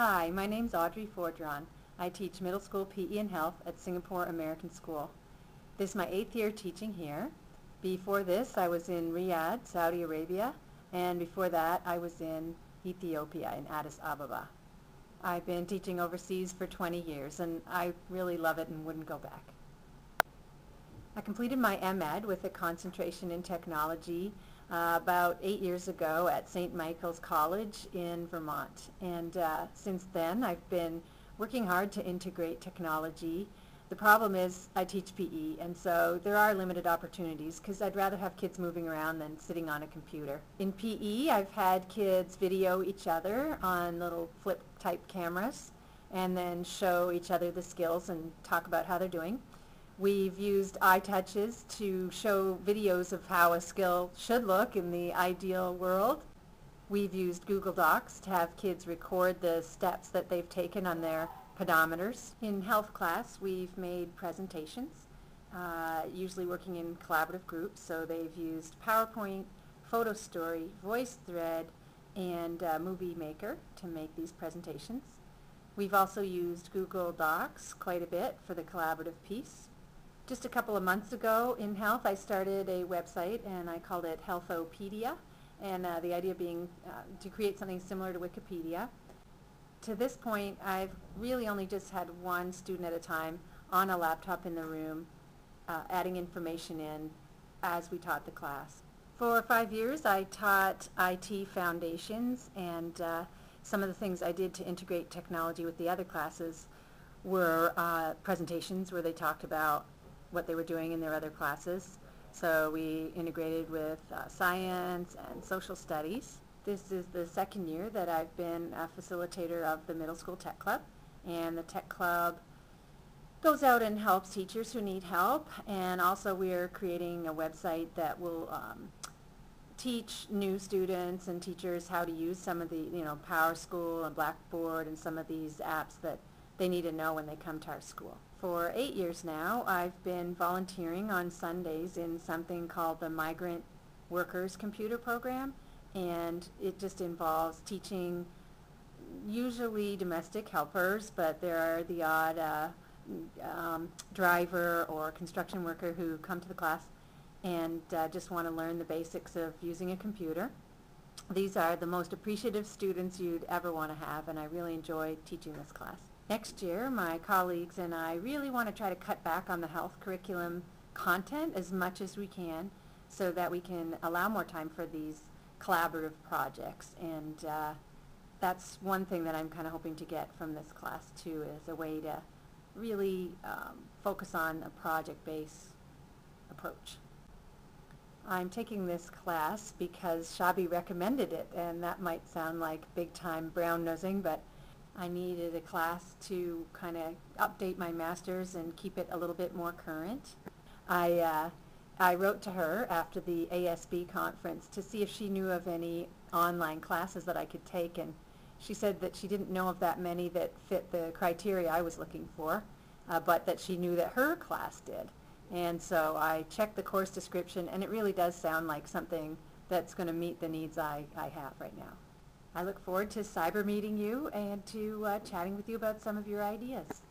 Hi, my name's Audrey. I teach middle school PE and health at Singapore American School. This is my 8th year teaching here. Before this, I was in Riyadh, Saudi Arabia, and before that, I was in Ethiopia, in Addis Ababa. I've been teaching overseas for 20 years, and I really love it and wouldn't go back. I completed my MEd with a concentration in technology about 8 years ago at St. Michael's College in Vermont. And since then, I've been working hard to integrate technology. The problem is I teach PE, and so there are limited opportunities because I'd rather have kids moving around than sitting on a computer. In PE, I've had kids video each other on little flip-type cameras and then show each other the skills and talk about how they're doing. We've used iTouches to show videos of how a skill should look in the ideal world. We've used Google Docs to have kids record the steps that they've taken on their pedometers. In health class, we've made presentations, usually working in collaborative groups, so they've used PowerPoint, Photo Story, VoiceThread, and Movie Maker to make these presentations. We've also used Google Docs quite a bit for the collaborative piece. Just a couple of months ago in health, I started a website and I called it Healthopedia, and the idea being to create something similar to Wikipedia. To this point, I've really only just had one student at a time on a laptop in the room, adding information in as we taught the class. For 5 years, I taught IT foundations, and some of the things I did to integrate technology with the other classes were presentations where they talked about what they were doing in their other classes. So we integrated with science and social studies. This is the second year that I've been a facilitator of the Middle School Tech Club, and the Tech Club goes out and helps teachers who need help, and also we're creating a website that will teach new students and teachers how to use some of the, PowerSchool and Blackboard and some of these apps that they need to know when they come to our school. For 8 years now, I've been volunteering on Sundays in something called the Migrant Workers Computer Program, and it just involves teaching usually domestic helpers, but there are the odd driver or construction worker who come to the class and just want to learn the basics of using a computer. These are the most appreciative students you'd ever want to have, and I really enjoy teaching this class. Next year, my colleagues and I really want to try to cut back on the health curriculum content as much as we can so that we can allow more time for these collaborative projects, and that's one thing that I'm kind of hoping to get from this class too, is a way to really focus on a project-based approach. I'm taking this class because Shabi recommended it, and that might sound like big-time brown-nosing, but I needed a class to kind of update my master's and keep it a little bit more current. I wrote to her after the ASB conference to see if she knew of any online classes that I could take, and she said that she didn't know of that many that fit the criteria I was looking for, but that she knew that her class did. And so I checked the course description, and it really does sound like something that's going to meet the needs I have right now. I look forward to cyber meeting you and to chatting with you about some of your ideas.